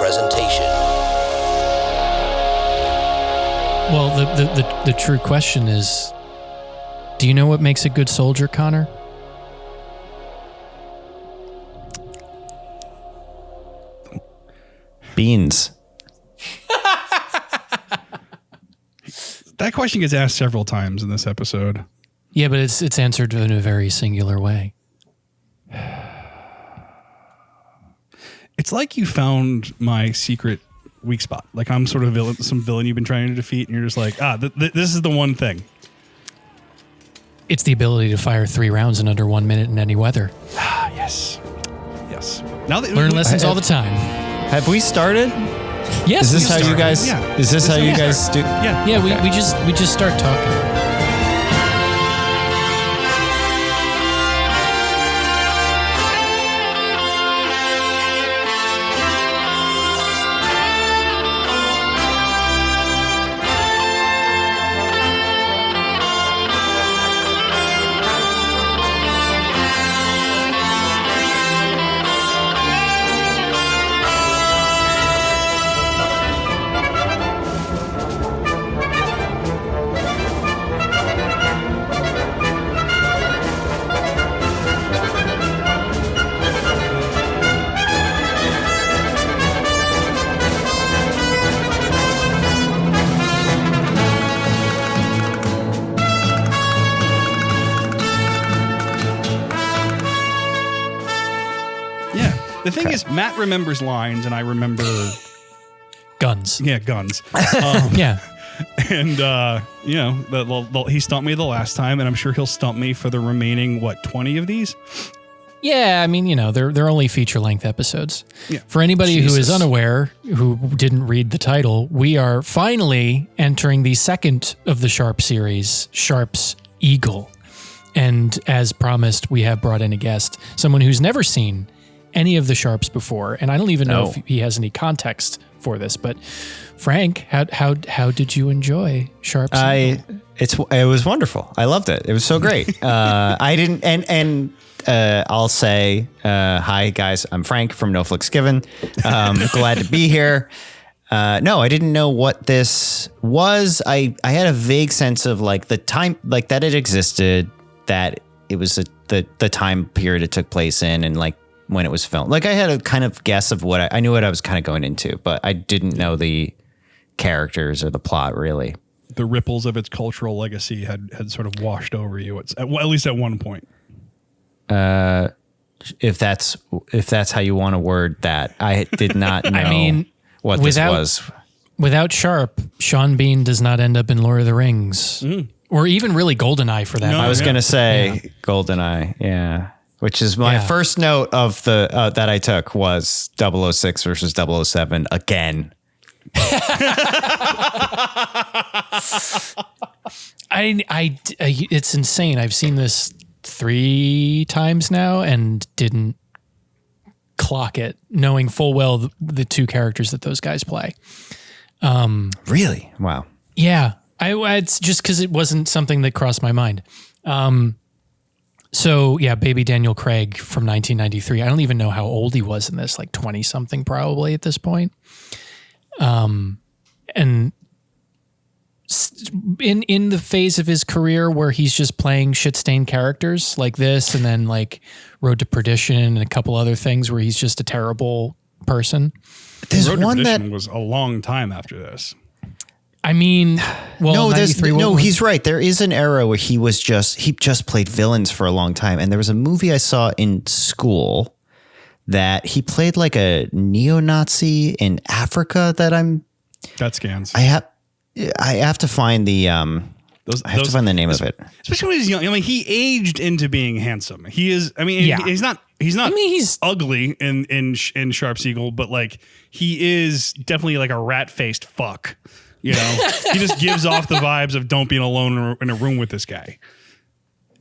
presentation. Well, the true question is, do you know what makes a good soldier, Connor? Beans. That question gets asked several times in this episode. Yeah, but it's answered in a very singular way. It's like you found my secret weak spot. Like I'm sort of some villain you've been trying to defeat, and you're just like, this is the one thing. It's the ability to fire 3 rounds in under 1 minute in any weather. Yes. Now that Learn lessons all the time. Have we started? Yes. Is this how you guys? Yeah. Is this how you guys do? Yeah. Yeah, we just start talking. The thing is, Matt remembers lines, and I remember guns. Yeah, guns. Yeah, and he stumped me the last time, and I'm sure he'll stump me for the remaining 20 of these. Yeah, I mean, they're only feature-length episodes. Yeah. For anybody Jesus. who is unaware, who didn't read the title, we are finally entering the second of the Sharpe series, Sharpe's Eagle. And as promised, we have brought in a guest, someone who's never seen any of the Sharpes before, and I don't even know if he has any context for this. But Frank, how did you enjoy Sharpe's Eagle? It was wonderful. I loved it. It was so great. I didn't and I'll say hi guys. I'm Frank from No Flicks Given. Glad to be here. No, I didn't know what this was. I had a vague sense of like the time, like that it existed, that it was the time period it took place in, and like when it was filmed. Like I had a kind of guess of what I knew what I was kind of going into, but I didn't know the characters or the plot really. The ripples of its cultural legacy had sort of washed over you at least at one point. If that's how you want to word that, I did not know. I mean, what this was. Without Sharpe, Sean Bean does not end up in Lord of the Rings, or even really GoldenEye for that. I was going to say GoldenEye, yeah. Which is my first note of the that I took was 006 versus 007 again. It's insane. I've seen this 3 times now and didn't clock it, knowing full well the 2 characters that those guys play. Really? Wow. Yeah. It's just because it wasn't something that crossed my mind. So yeah, baby Daniel Craig from 1993. I don't even know how old he was in this, like 20 something probably at this point. And in the phase of his career where he's just playing shit-stained characters like this, and then like Road to Perdition and a couple other things where he's just a terrible person. There's Road one to that Perdition was a long time after this. I mean, well, he's right. There is an era where he just played villains for a long time. And there was a movie I saw in school that he played like a neo-Nazi in Africa that scans. I have to find the find the name of it. Especially when he's young. I mean, he aged into being handsome. He is. I mean, he's not. I mean, he's ugly in Sharpe's Eagle, but like he is definitely like a rat-faced fuck. You know, he just gives off the vibes of don't be alone in a room with this guy.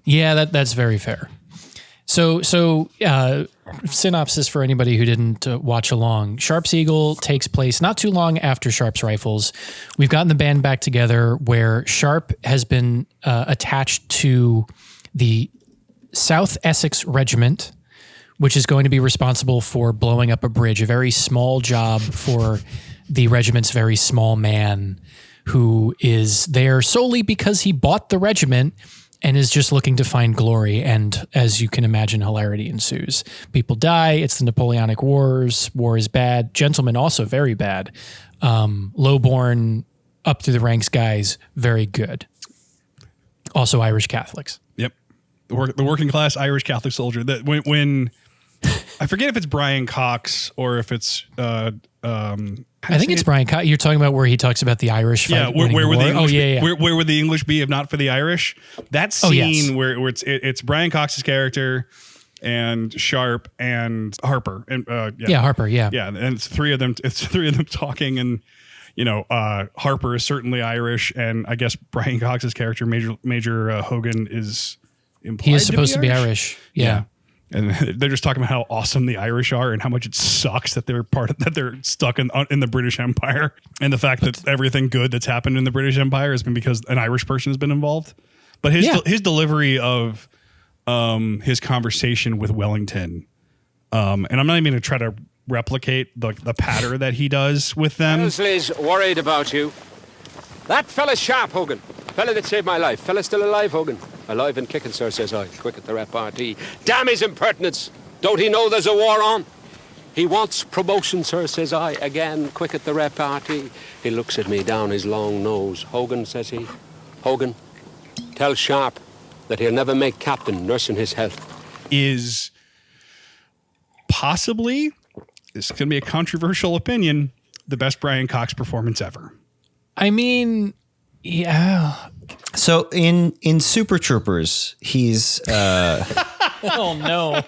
Yeah, that's very fair. So synopsis for anybody who didn't watch along. Sharpe's Eagle takes place not too long after Sharpe's Rifles. We've gotten the band back together where Sharpe has been attached to the South Essex regiment, which is going to be responsible for blowing up a bridge, a very small job for the regiment's very small man, who is there solely because he bought the regiment and is just looking to find glory. And as you can imagine, hilarity ensues. People die. It's the Napoleonic Wars. War is bad. Gentlemen also very bad. Lowborn, up through the ranks guys, very good. Also Irish Catholics. Yep. The working class Irish Catholic soldier. That when I forget if it's Brian Cox or if it's I think it's Brian Cox. You're talking about where he talks about the Irish. Yeah, where would the English where would the English be if not for the Irish? That scene where it's Brian Cox's character and Sharpe and Harper and Harper, yeah, and it's three of them. It's three of them talking, and Harper is certainly Irish, and I guess Brian Cox's character Major Hogan is implied. He is supposed to be Irish. Yeah. And they're just talking about how awesome the Irish are and how much it sucks that they're stuck in the British Empire, and the fact that everything good that's happened in the British Empire has been because an Irish person has been involved. But his delivery of his conversation with Wellington, and I'm not even going to try to replicate the patter that he does with them. Wellesley's worried about you. That fella's Sharpe, Hogan. Fella that saved my life. Fella still alive, Hogan. Alive and kicking, sir, says I. Quick at the repartee. Damn his impertinence. Don't he know there's a war on? He wants promotion, sir, says I. Again, quick at the repartee. He looks at me down his long nose. Hogan, says he. Hogan, tell Sharpe that he'll never make captain, nursing his health. Is possibly, this is going to be a controversial opinion, the best Brian Cox performance ever. I mean, yeah. So in Super Troopers, he's oh no.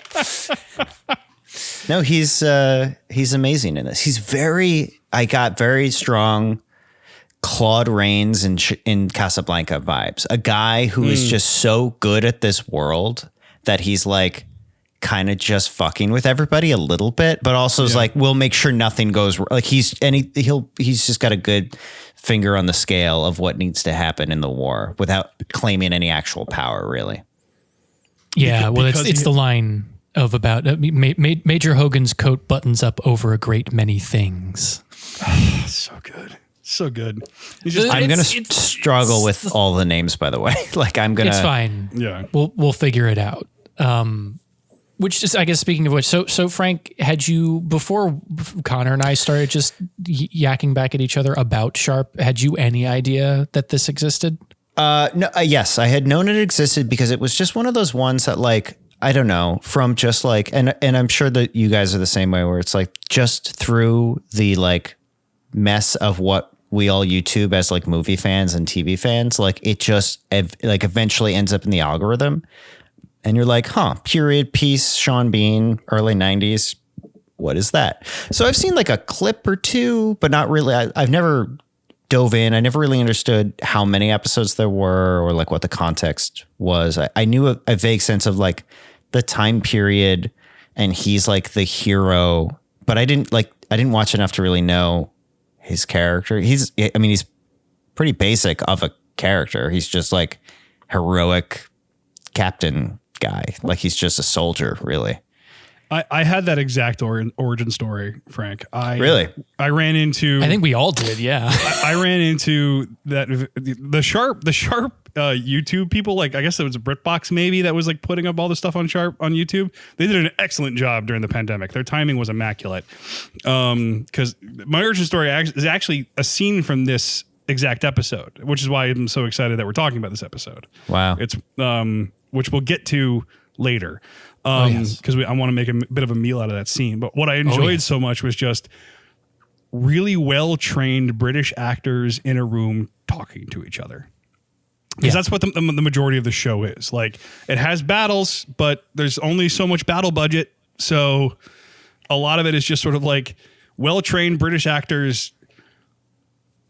No, he's amazing in this. I got very strong Claude Rains in Casablanca vibes. A guy who is just so good at this world that he's like kind of just fucking with everybody a little bit, but also is like, we'll make sure nothing goes wrong. Like he's just got a good finger on the scale of what needs to happen in the war without claiming any actual power, really. Yeah, well, it's the line of about Major Hogan's coat buttons up over a great many things. So good. So good. I'm going to struggle with all the names, by the way. Like it's fine. Yeah. We'll figure it out. Which is, I guess, speaking of which, so Frank, had you, before Connor and I started just yakking back at each other about Sharpe, had you any idea that this existed? No. Yes, I had known it existed because it was just one of those ones that, like, I don't know, from just like, and I'm sure that you guys are the same way, where it's like just through the like mess of what we all YouTube as like movie fans and TV fans, like it just like eventually ends up in the algorithm. And you're like, period piece, Sean Bean, early 90s. What is that? So I've seen like a clip or two, but not really. I've never dove in. I never really understood how many episodes there were or like what the context was. I knew a vague sense of like the time period, and he's like the hero, but I didn't watch enough to really know his character. He's pretty basic of a character. He's just like heroic captain guy. Like he's just a soldier, really. I had that exact origin story, Frank. I ran into. I think we all did. Yeah. I ran into that. The Sharpe YouTube people, like I guess it was BritBox maybe, that was like putting up all the stuff on Sharpe on YouTube. They did an excellent job during the pandemic. Their timing was immaculate. Because my origin story is actually a scene from this exact episode, which is why I'm so excited that we're talking about this episode. Wow. It's which we'll get to later. Because I want to make a bit of a meal out of that scene. But what I enjoyed so much was just really well-trained British actors in a room talking to each other. Because that's what the majority of the show is. Like, it has battles, but there's only so much battle budget. So a lot of it is just sort of like well-trained British actors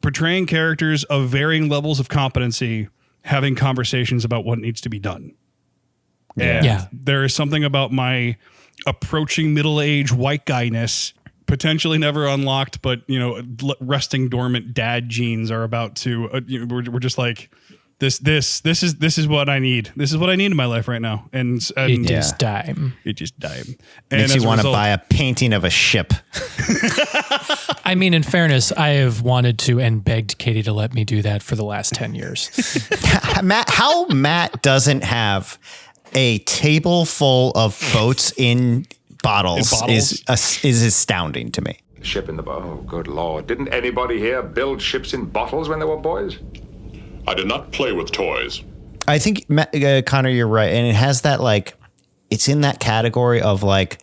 portraying characters of varying levels of competency, having conversations about what needs to be done. And there is something about my approaching middle-aged white guyness, potentially never unlocked, but resting dormant dad genes are about to. We're just like, This is what I need. This is what I need in my life right now. And it is time. It just time. Makes you want to buy a painting of a ship. I mean, in fairness, I have wanted to and begged Katie to let me do that for the last 10 years. Matt doesn't have a table full of boats in bottles, is astounding to me. Ship in the oh, good Lord. Didn't anybody here build ships in bottles when they were boys? I did not play with toys. I think, Connor, you're right. And it has that, like, it's in that category of, like,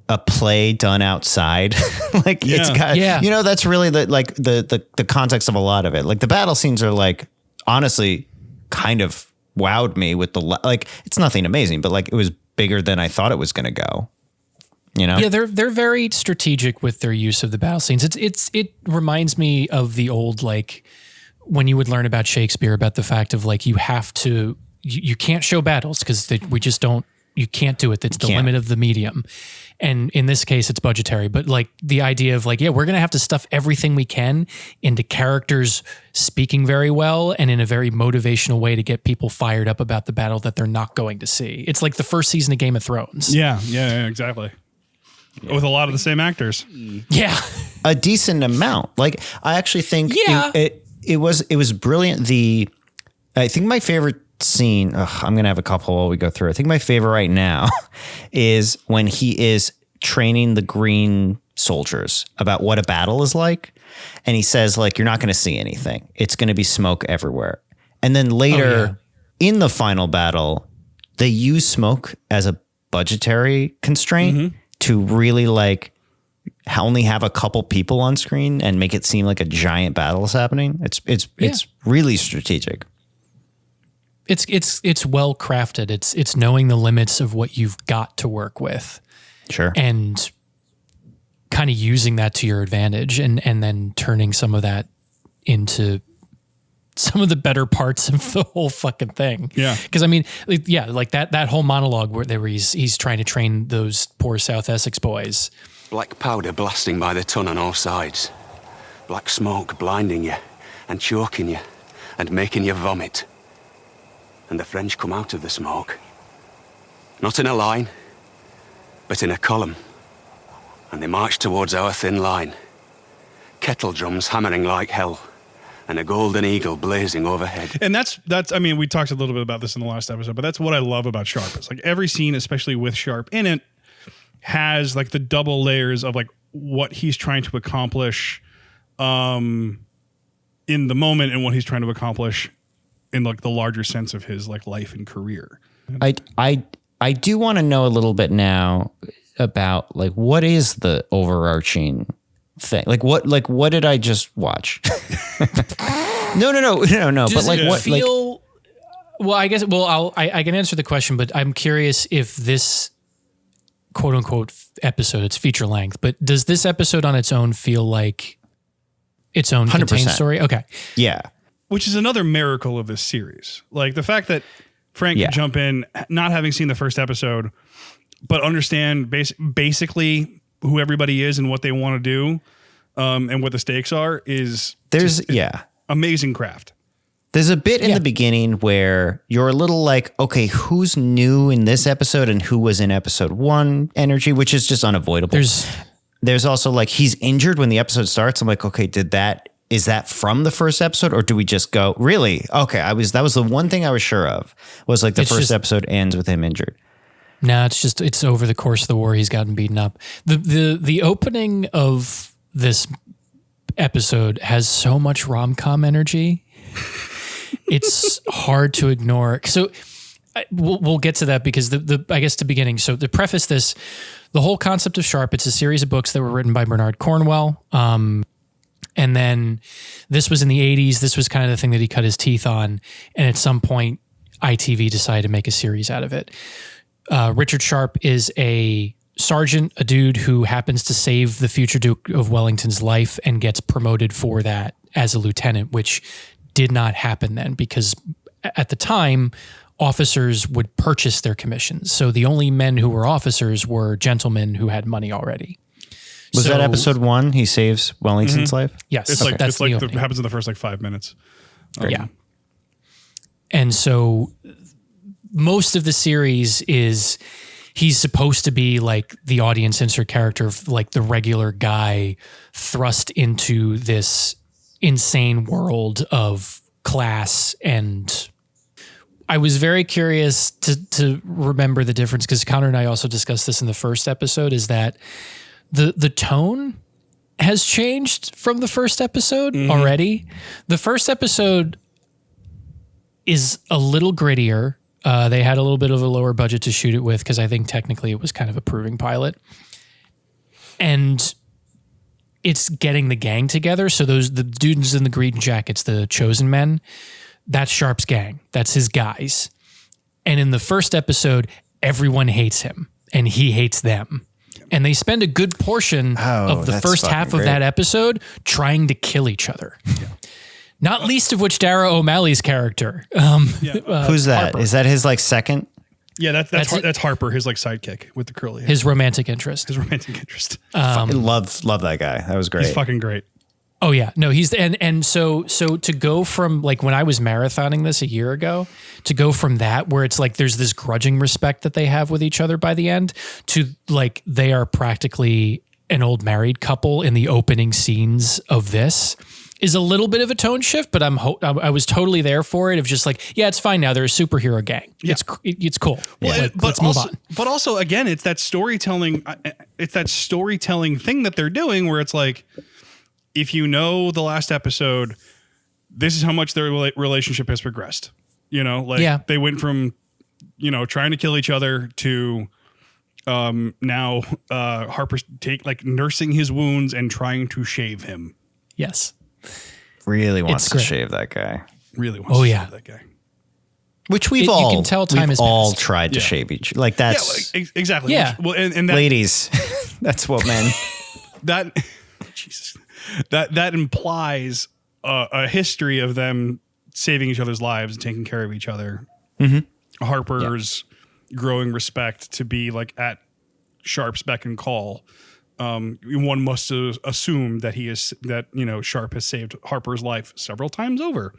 a play done outside. It's got, that's really the context of a lot of it. Like, the battle scenes are, like, honestly, kind of wowed me with it's nothing amazing, but, like, it was bigger than I thought it was going to go. You know? Yeah, they're very strategic with their use of the battle scenes. It reminds me of the old, like, when you would learn about Shakespeare, about the fact of, like, you have to, you can't show battles because we just don't, you can't do it. That's the limit of the medium. And in this case, it's budgetary, but, like, the idea of, like, yeah, we're going to have to stuff everything we can into characters speaking very well and in a very motivational way to get people fired up about the battle that they're not going to see. It's like the first season of Game of Thrones. Yeah, exactly. Yeah. With a lot of the same actors. Yeah. A decent amount. Like, I actually think it was brilliant. I think my favorite scene, I'm going to have a couple while we go through. I think my favorite right now is when he is training the green soldiers about what a battle is like. And he says, like, you're not going to see anything. It's going to be smoke everywhere. And then later in the final battle, they use smoke as a budgetary constraint to really, like, only have a couple people on screen and make it seem like a giant battle is happening. It's really strategic. It's well crafted. It's knowing the limits of what you've got to work with. Sure. And kind of using that to your advantage and then turning some of that into some of the better parts of the whole fucking thing. Yeah. Because I mean, like that whole monologue where he's trying to train those poor South Essex boys. Black powder blasting by the ton on all sides. Black smoke blinding you and choking you and making you vomit. And the French come out of the smoke. Not in a line, but in a column. And they march towards our thin line. Kettle drums hammering like hell. And a golden eagle blazing overhead. And that's I mean, we talked a little bit about this in the last episode, but that's what I love about Sharpe. It's like every scene, especially with Sharpe in it, has, like, the double layers of, like, what he's trying to accomplish in the moment and what he's trying to accomplish in, like, the larger sense of his, like, life and career. I do want to know a little bit now about, like, what is the overarching thing? Like what did I just watch? No. Does but, like, what? Feel, well, I guess. Well, I can answer the question, but I'm curious if this quote unquote episode, it's feature length, but does this episode on its own feel like its own 100%. Contained story? Okay. Yeah. Which is another miracle of this series. Like, the fact that Frank can jump in, not having seen the first episode, but understand basically who everybody is and what they want to do, and what the stakes are is amazing craft. There's a bit in the beginning where you're a little like, okay, who's new in this episode and who was in episode 1 energy, which is just unavoidable. There's also, like, he's injured when the episode starts. I'm like, okay, is that from the first episode, or do we just go, really? Okay, that was the one thing I was sure of, was, like, the first episode ends with him injured. No, it's over the course of the war he's gotten beaten up. The opening of this episode has so much rom-com energy. It's hard to ignore. So we'll get to that because I guess the beginning. So to preface this, the whole concept of Sharpe, it's a series of books that were written by Bernard Cornwell. And then this was in the 80s. This was kind of the thing that he cut his teeth on. And at some point, ITV decided to make a series out of it. Richard Sharpe is a sergeant, a dude who happens to save the future Duke of Wellington's life and gets promoted for that as a lieutenant, which did not happen then because at the time, officers would purchase their commissions. So the only men who were officers were gentlemen who had money already. Was that episode 1? He saves Wellington's life? Yes. It's like happens in the first, like, 5 minutes. Yeah. And so most of the series is he's supposed to be like the audience insert character, like the regular guy thrust into this insane world of class. And I was very curious to remember the difference, because Connor and I also discussed this in the first episode, is that the tone has changed from the first episode already. The first episode is a little grittier. They had a little bit of a lower budget to shoot it with, because I think technically it was kind of a proving pilot. And it's getting the gang together. So the dudes in the green jackets, the Unchosen Men, that's Sharpe's gang. That's his guys. And in the first episode, everyone hates him and he hates them. And they spend a good portion of the first half of that episode trying to kill each other. Yeah. Not least of which Dara O'Malley's character. Who's that? Harper. Is that his like second? Yeah, that's Harper, his like sidekick with the curly hair. His romantic interest. Love that guy. That was great. He's fucking great. Oh yeah, no, he's and so to go from like when I was marathoning this a year ago, to go from that where it's like there's this grudging respect that they have with each other by the end, to like they are practically an old married couple in the opening scenes of this, is a little bit of a tone shift. But I was totally there for it. Of just like, yeah, it's fine now. They're a superhero gang. Yeah. It's cool. Well, like, let's move on. But also, again, it's that storytelling. It's that storytelling thing that they're doing where it's like, if you know the last episode, this is how much their relationship has progressed. You know, like they went from, trying to kill each other to now Harper's nursing his wounds and trying to shave him. Yes. Really wants to shave that guy. Really wants to shave that guy. Which you can tell time has all passed. To shave each. Like that's exactly. Yeah. Well, and that, ladies, that's what men. Jesus. That implies a history of them saving each other's lives and taking care of each other. Mm-hmm. Harper's growing respect to be like at Sharpe's beck and call. One must assume that Sharpe has saved Harper's life several times over.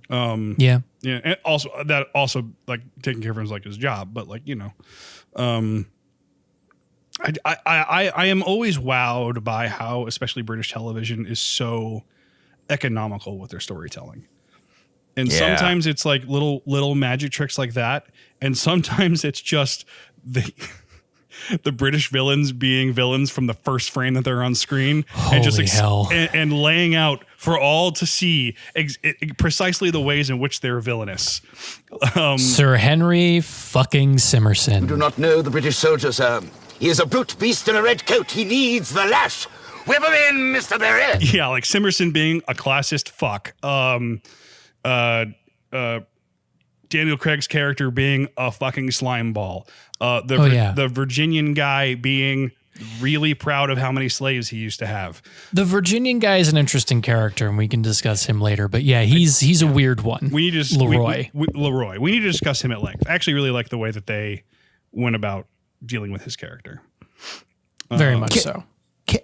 Yeah. And also like taking care of him is like his job, but like, I am always wowed by how, especially British television, is so economical with their storytelling. And sometimes it's like little magic tricks like that. And sometimes it's just the British villains being villains from the first frame that they're on screen. Holy and just hell. And laying out for all to see precisely the ways in which they're villainous. Sir Henry fucking Simmerson. You do not know the British soldier, sir. He is a brute beast in a red coat. He needs the lash. Whip him in, Mr. Berry. Yeah, like Simmerson being a classist fuck. Daniel Craig's character being a fucking slime ball. The Virginian guy being really proud of how many slaves he used to have. The Virginian guy is an interesting character, and we can discuss him later. But yeah, he's a weird one. Leroy. Leroy. We need to discuss him at length. I actually really like the way that they went about dealing with his character. Very much so.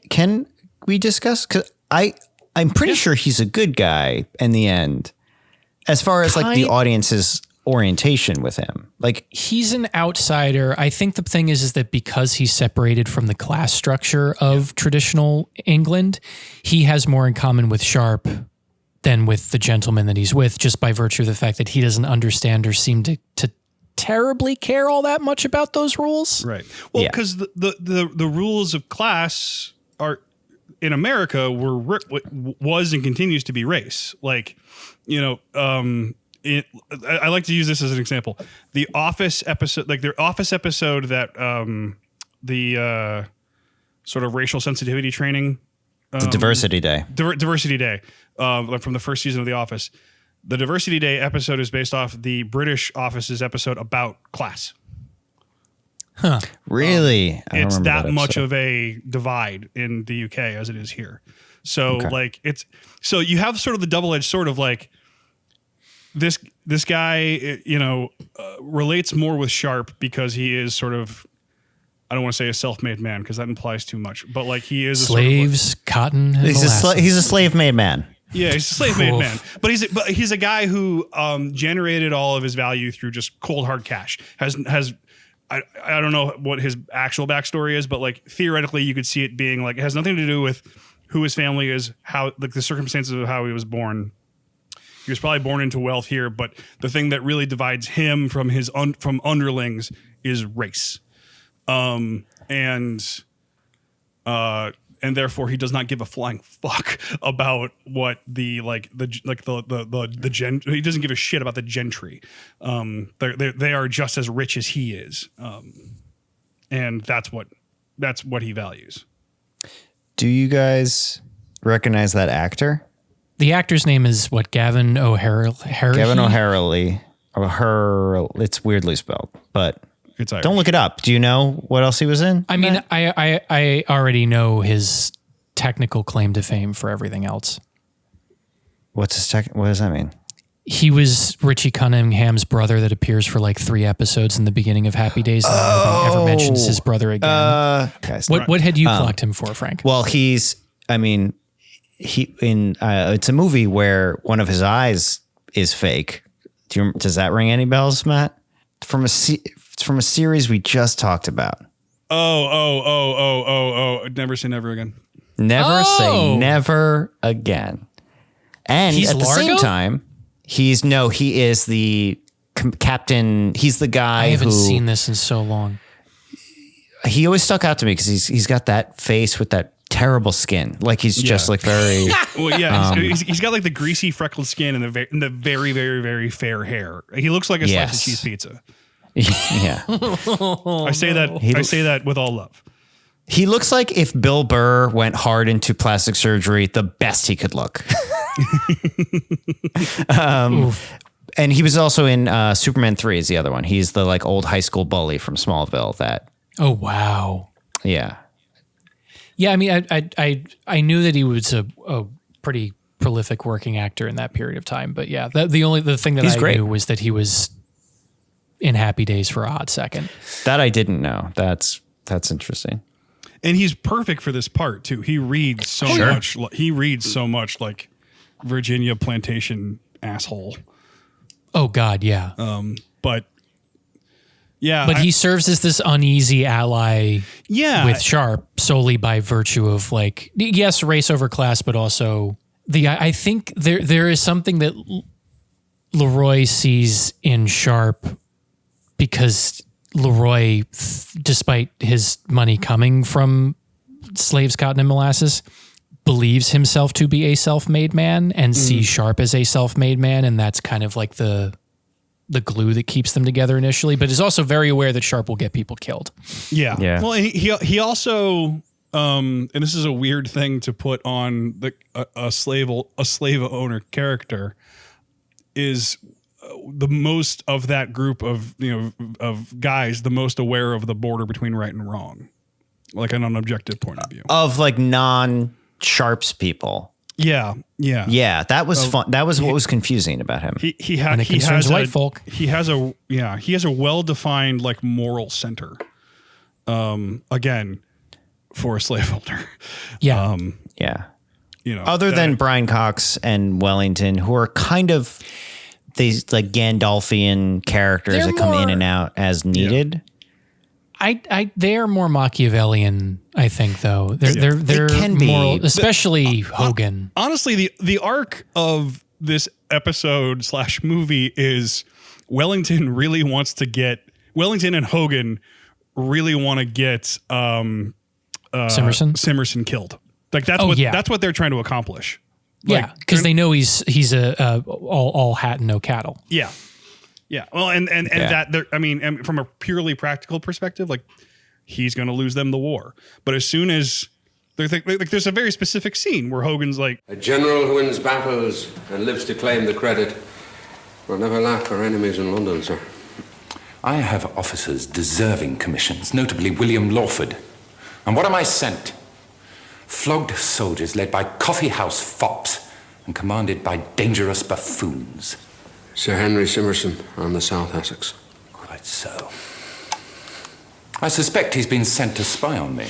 Can we discuss? Because I'm pretty sure he's a good guy in the end, as far as like the audience's orientation with him. Like he's an outsider. I think the thing is that because he's separated from the class structure of traditional England, he has more in common with Sharpe than with the gentleman that he's with, just by virtue of the fact that he doesn't understand or seem to terribly care all that much about those rules. Right. Well, because the rules of class are in America was and continues to be race. Like, I like to use this as an example. The Office episode, like their Office episode that the sort of racial sensitivity training. The Diversity Day. Diversity Day from the first season of The Office. The Diversity Day episode is based off the British Office's episode about class. Huh. Really? It's that much of a divide in the UK as it is here. So so you have sort of the double-edged sword of like this guy, relates more with Sharpe because he is sort of, I don't want to say a self-made man because that implies too much, but like he is slaves, cotton. And he's a slave-made man. Yeah, he's a slave-made man. But he's a guy who generated all of his value through just cold hard cash. I don't know what his actual backstory is, but like theoretically you could see it being like it has nothing to do with who his family is, how like the circumstances of how he was born. He was probably born into wealth here, but the thing that really divides him from his from underlings is race. And therefore he does not give a flying fuck about what he doesn't give a shit about the gentry. They are just as rich as he is. And that's what he values. Do you guys recognize that actor? The actor's name is what? Gavin O'Hara. Gavin O'Hara. It's weirdly spelled, but it's Irish. Don't look it up. Do you know what else he was in? I mean, I already know his technical claim to fame for everything else. What does that mean? He was Richie Cunningham's brother that appears for like 3 episodes in the beginning of Happy Days. And nobody ever mentions his brother again. What had you clocked him for, Frank? Well, it's a movie where one of his eyes is fake. Does that ring any bells, Matt? From a series we just talked about. Never say never again. Never say never again. And at the same time, he is the captain. He's the guy I haven't seen this in so long. He always stuck out to me because he's got that face with that terrible skin. Like he's just like very. Well, yeah, he's got like the greasy freckled skin and the very, very, very fair hair. He looks like a slice of cheese pizza. Yeah. I say that with all love. He looks like if Bill Burr went hard into plastic surgery, the best he could look. And he was also in Superman 3 is the other one. He's the like old high school bully from Smallville that. Oh, wow. Yeah. Yeah. I mean, I knew that he was a pretty prolific working actor in that period of time, but yeah, the thing that I knew was that he was in Happy Days for a hot second. That I didn't know. That's interesting. And he's perfect for this part too. He reads so much. He reads so much like Virginia plantation asshole. Oh God, yeah. But he serves as this uneasy ally. Yeah. With Sharpe solely by virtue of like, yes, race over class, but also I think there is something that Leroy sees in Sharpe because Leroy, despite his money coming from slaves, cotton, and molasses, believes himself to be a self-made man and sees Sharpe as a self-made man, and that's kind of like the glue that keeps them together initially, but is also very aware that Sharpe will get people killed. Yeah. Well, he also, and this is a weird thing to put on a slave owner character, is the most of that group of guys, the most aware of the border between right and wrong, like on an objective point of view of like non-Sharpe's people. Yeah. That was fun. That was what was confusing about him. He has white folk. He has a well-defined like moral center. Again, for a slaveholder. Yeah. Other than Brian Cox and Wellington, who are kind of these like Gandalfian characters that come in and out as needed. They are more Machiavellian, I think, though. They're can more, be, especially Hogan. Honestly, the arc of this episode / movie is Wellington and Hogan really want to get Simmerson killed. Like that's what they're trying to accomplish. Yeah, because they know he's a all hat and no cattle. Yeah. Well, and that I mean, from a purely practical perspective, like he's going to lose them the war. But as soon as there's a very specific scene where Hogan's like, a general who wins battles and lives to claim the credit will never lack our enemies in London, sir. I have officers deserving commissions, notably William Lawford. And what am I sent? Flogged soldiers led by coffee-house fops and commanded by dangerous buffoons. Sir Henry Simmerson on the South Essex. Quite so. I suspect he's been sent to spy on me.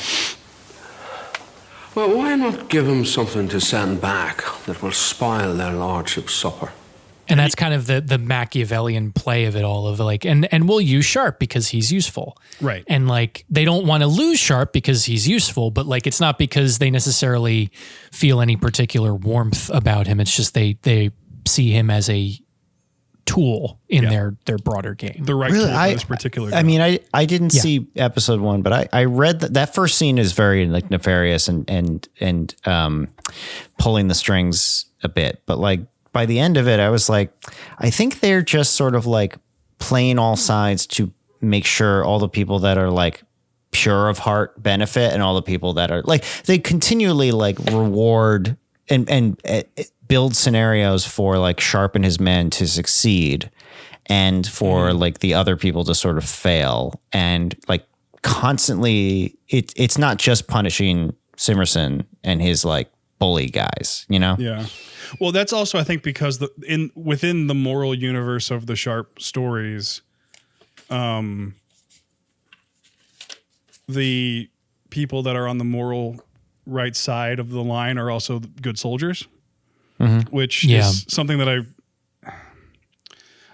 Well, why not give them something to send back that will spoil their lordship's supper? And that's kind of the Machiavellian play of it all, of like, and we'll use Sharpe because he's useful. Right. And like, they don't want to lose Sharpe because he's useful, but like, it's not because they necessarily feel any particular warmth about him. It's just they see him as a tool in their broader game. The right tool for this particular job. I mean, I didn't see episode 1, but I read that first scene is very like nefarious and pulling the strings a bit, but like, by the end of it, I was like, I think they're just sort of like playing all sides to make sure all the people that are like pure of heart benefit, and all the people that are like, they continually like reward and build scenarios for like Sharpe and his men to succeed, and for like the other people to sort of fail, and like constantly it's not just punishing Simmerson and his like bully guys, you know? Yeah. Well, that's also, I think, because within the moral universe of the Sharpe stories, the people that are on the moral right side of the line are also good soldiers, which is something that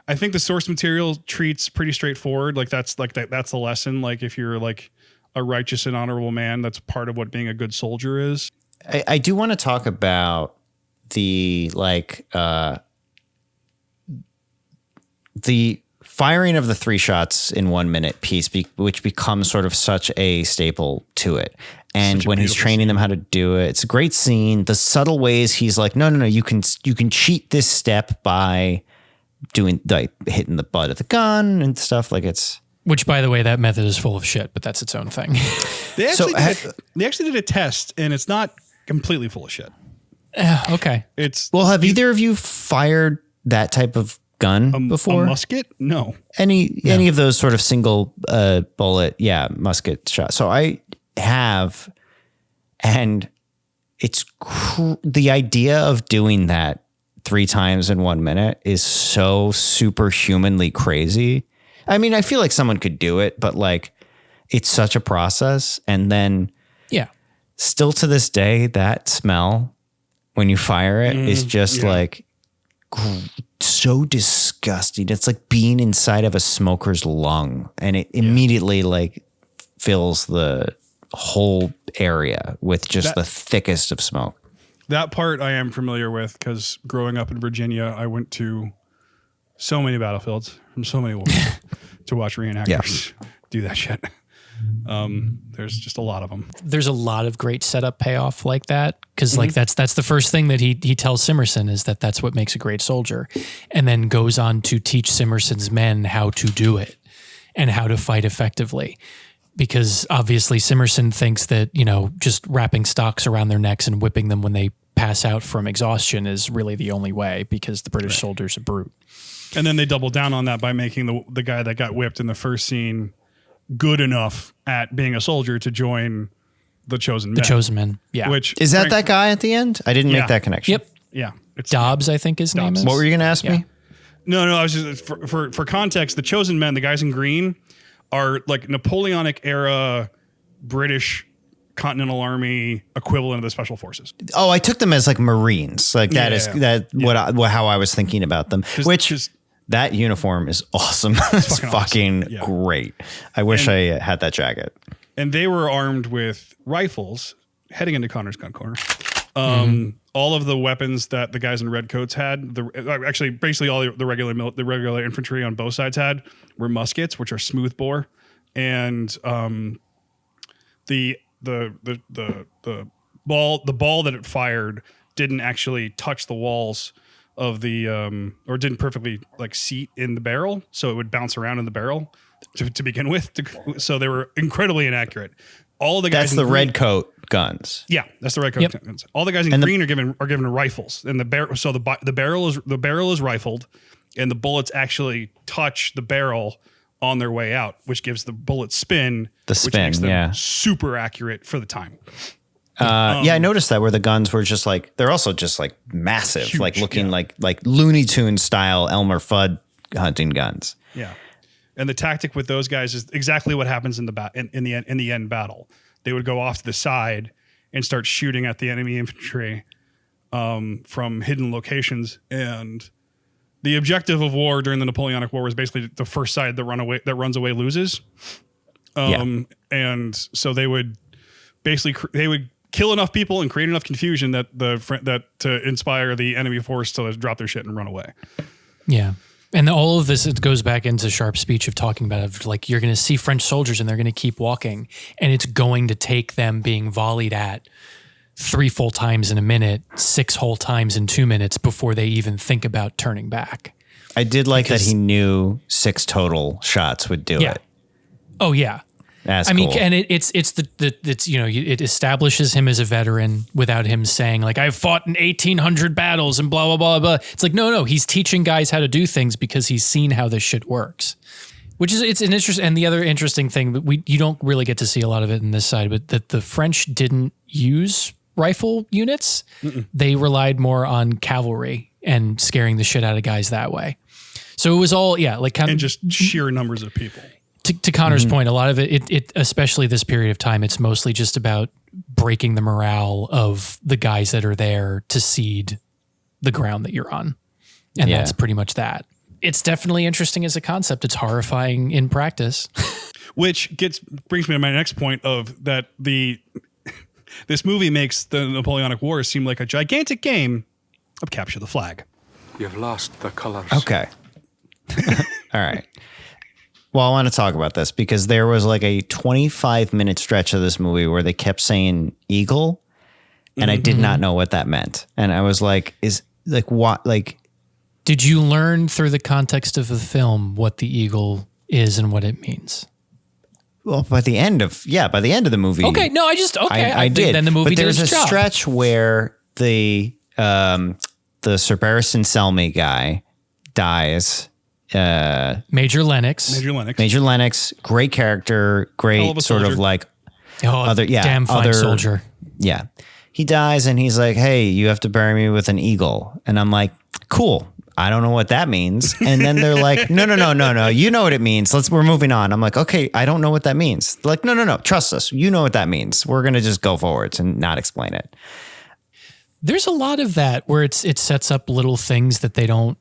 I think the source material treats pretty straightforward. Like that's the lesson. Like if you're like a righteous and honorable man, that's part of what being a good soldier is. I do want to talk about the the firing of the 3 shots in 1 minute piece, which becomes sort of such a staple to it. And when he's training them how to do it, it's a great scene. The subtle ways he's like, no, you can cheat this step by doing like hitting the butt of the gun and stuff. Like it's. Which, by the way, that method is full of shit, but that's its own thing. They actually did a test, and it's not completely full of shit. Okay. Have either of you fired that type of gun before? A musket? No. Any of those sort of single bullet, musket shot. So I have, and it's the idea of doing that 3 times in 1 minute is so superhumanly crazy. I mean, I feel like someone could do it, but like it's such a process. And then still to this day, that smell when you fire it is just like so disgusting. It's like being inside of a smoker's lung, and it immediately like fills the whole area with just the thickest of smoke. That part I am familiar with because growing up in Virginia, I went to so many battlefields from so many wars to watch reenactors do that shit. There's just a lot of them. There's a lot of great setup payoff like that, because like that's the first thing that he tells Simmerson is that's what makes a great soldier, and then goes on to teach Simmerson's men how to do it and how to fight effectively. Because obviously Simmerson thinks that, just wrapping stocks around their necks and whipping them when they pass out from exhaustion is really the only way, because the British soldier's a brute. And then they double down on that by making the guy that got whipped in the first scene good enough at being a soldier to join the Chosen Men. The Chosen Men, yeah. Which is that guy at the end? I didn't make that connection. Yep. Yeah. It's Dobbs, I think his name is. What were you going to ask me? No, I was just for context. The Chosen Men, the guys in green, are like Napoleonic era British Continental Army equivalent of the Special Forces. Oh, I took them as like Marines. Like how I was thinking about them. Which that uniform is awesome. It's fucking awesome. Great. I wish I had that jacket. And they were armed with rifles heading into Connor's gun corner. All of the weapons that the guys in red coats had, basically all the regular infantry on both sides had, were muskets, which are smooth bore, and the ball that it fired didn't actually touch the walls of the or didn't perfectly like seat in the barrel, so it would bounce around in the barrel to begin with. So they were incredibly inaccurate. All the guys. That's the red coat guns. Yeah, that's the red coat guns. All the guys in green are given rifles, and the barrel is rifled, and the bullets actually touch the barrel on their way out, which gives the bullet spin. Which makes them super accurate for the time. I noticed that where the guns were just like, they're also just like massive, huge, like looking like Looney Tunes style Elmer Fudd hunting guns. Yeah. And the tactic with those guys is exactly what happens in the end battle. They would go off to the side and start shooting at the enemy infantry from hidden locations. And the objective of war during the Napoleonic War was basically the first side that runs away loses. And so they would kill enough people and create enough confusion that to inspire the enemy force to drop their shit and run away. Yeah. And all of this, it goes back into Sharpe's speech of talking about it, like you're going to see French soldiers and they're going to keep walking, and it's going to take them being volleyed at 3 full times in a minute, 6 whole times in 2 minutes before they even think about turning back. I did like that he knew 6 total shots would do it. Oh yeah. That's cool. And it's it establishes him as a veteran without him saying like, I've fought in 1800 battles and blah, blah, blah, blah. It's like, no, he's teaching guys how to do things because he's seen how this shit works, which is, it's an interest. And the other interesting thing that you don't really get to see a lot of it in this side, but that the French didn't use rifle units. They relied more on cavalry and scaring the shit out of guys that way. So it was all, kind of just sheer numbers of people. To Connor's point, a lot of it, especially this period of time, it's mostly just about breaking the morale of the guys that are there to cede the ground that you're on. And that's pretty much that. It's definitely interesting as a concept. It's horrifying in practice. Which brings me to my next point of that this movie makes the Napoleonic Wars seem like a gigantic game of capture the flag. You've lost the colors. Okay. All right. Well, I want to talk about this because there was like a 25-minute stretch of this movie where they kept saying eagle, and I did not know what that meant. And I was like, what? Like, did you learn through the context of the film what the eagle is and what it means? Well, by the end of the movie. Okay, no, I did. Then the movie but there's did its job. Stretch where the Sir Barristan Selmy guy dies. Major Lennox, great character, great sort of like damn fine soldier. Yeah. He dies and he's like, hey, you have to bury me with an eagle. And I'm like, cool. I don't know what that means. And then they're like, no. You know what it means. We're moving on. I'm like, okay, I don't know what that means. They're like, no. Trust us. You know what that means. We're going to just go forwards and not explain it. There's a lot of that where it sets up little things that they don't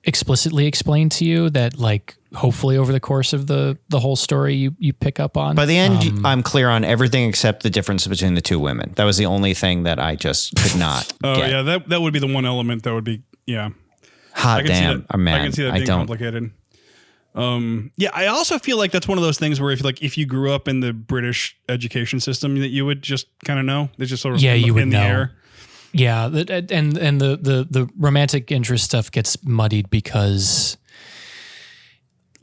explicitly explain to you that like hopefully over the course of the whole story you pick up on. By the end, I'm clear on everything except the difference between the 2 women. That was the only thing that I just could not get. Yeah, that would be the one element that would be hot damn, man. I can see that being complicated. I also feel like that's one of those things where if you grew up in the British education system that you would just kind of know. It's just sort of you would in know. The air. Yeah, and the romantic interest stuff gets muddied because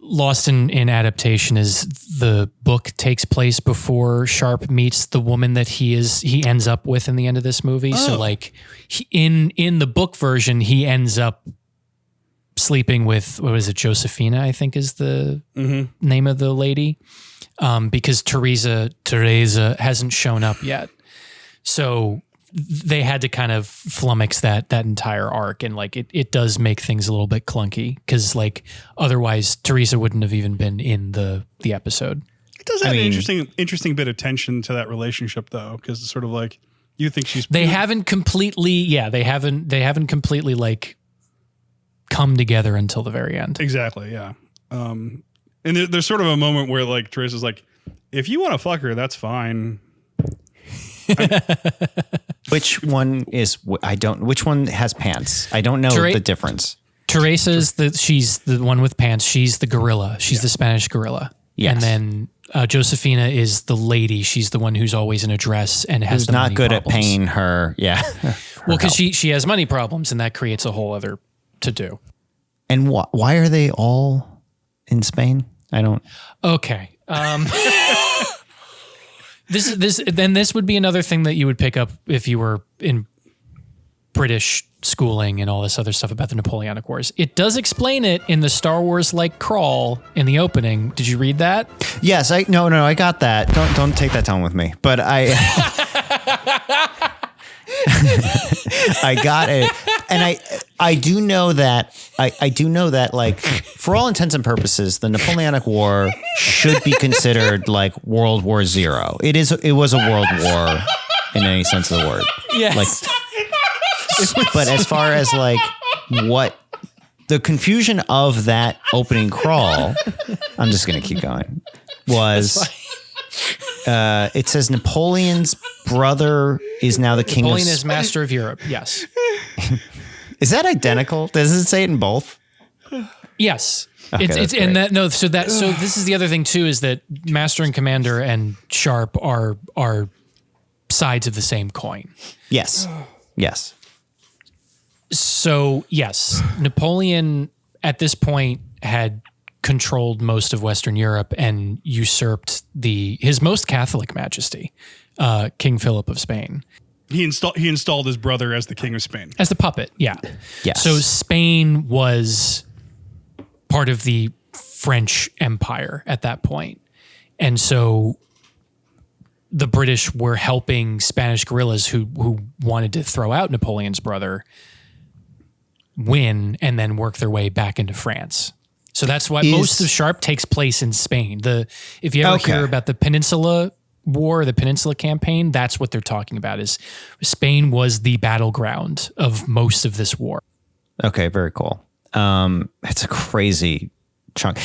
Lost in Adaptation is the book takes place before Sharpe meets the woman that he ends up with in the end of this movie. Oh. So like in the book version, he ends up sleeping with, what was it, Josephina, I think is the name of the lady, because Teresa hasn't shown up yet. So they had to kind of flummox that entire arc, and like it does make things a little bit clunky because like otherwise Teresa wouldn't have even been in the episode. It does have an interesting bit of tension to that relationship though, because it's sort of like you think she's they haven't completely like come together until the very end. Exactly, yeah. And there's sort of a moment where like Teresa's like, if you want to fuck her, that's fine. Which one is? Which one has pants? I don't know the difference. Teresa's she's the one with pants. She's the gorilla. She's the Spanish gorilla. Yes. And then Josephina is the lady. She's the one who's always in a dress and has who's not good at paying her. Yeah. Well, because she has money problems, and that creates a whole other to do. And why are they all in Spain? I don't. Okay. This would be another thing that you would pick up if you were in British schooling and all this other stuff about the Napoleonic Wars. It does explain it in the Star Wars like crawl in the opening. Did you read that? Yes, I got that. Don't take that tone with me. But I got it. And I do know that like for all intents and purposes, the Napoleonic War should be considered like World War Zero. It was a world war in any sense of the word. Yes. But as far as like what the confusion of that opening crawl, I'm just going to keep going, was it says Napoleon's brother is now the king Napoleon of is master of Europe. Yes. Is that identical? Does it say it in both? Yes. Okay, it's and that no, so this is the other thing too, is that Master and Commander and Sharpe are sides of the same coin. Yes. Yes. So yes, Napoleon at this point had controlled most of Western Europe and usurped his most Catholic Majesty, King Philip of Spain. He installed his brother as the King of Spain. As the puppet, yeah. Yes. So Spain was part of the French Empire at that point. And so the British were helping Spanish guerrillas who wanted to throw out Napoleon's brother win and then work their way back into France. So that's why most of Sharpe takes place in Spain. If you ever hear about the Peninsula War, the Peninsula Campaign, that's what they're talking about, is Spain was the battleground of most of this war. Okay, very cool. It's a crazy chunk.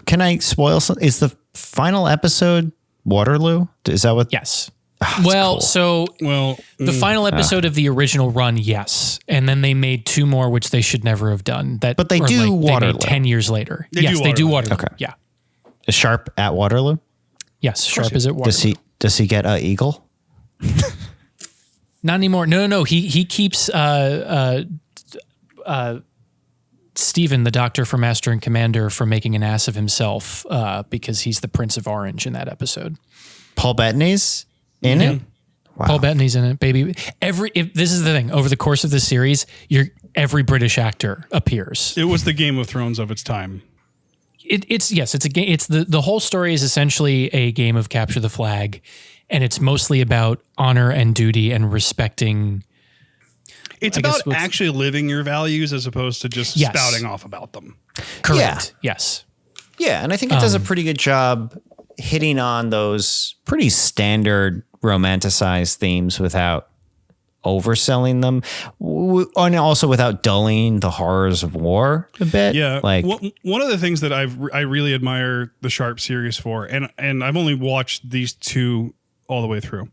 Can I spoil something? Is the final episode Waterloo? Is that what? Yes. Cool. The final episode of the original run, yes. And then they made 2 more, which they should never have done. But they do Waterloo. They made 10 years later. They do Waterloo. Okay. Yeah. Is Sharpe at Waterloo? Yes, Sharpe is at Waterloo. Does he get an eagle? Not anymore. No. He keeps Stephen, the doctor for Master and Commander, from making an ass of himself because he's the Prince of Orange in that episode. Paul Bettany's in it? Wow. Paul Bettany's in it, baby. This is the thing. Over the course of this series, every British actor appears. It was the Game of Thrones of its time. It's a game. It's the whole story is essentially a game of capture the flag, and it's mostly about honor and duty and respecting. It's about actually living your values as opposed to just spouting off about them. Correct. Yeah. Yes. Yeah, and I think it does a pretty good job hitting on those pretty standard romanticized themes without overselling them, and also without dulling the horrors of war a bit. Yeah, like one of the things that I really admire the Sharpe series for, and I've only watched these 2 all the way through,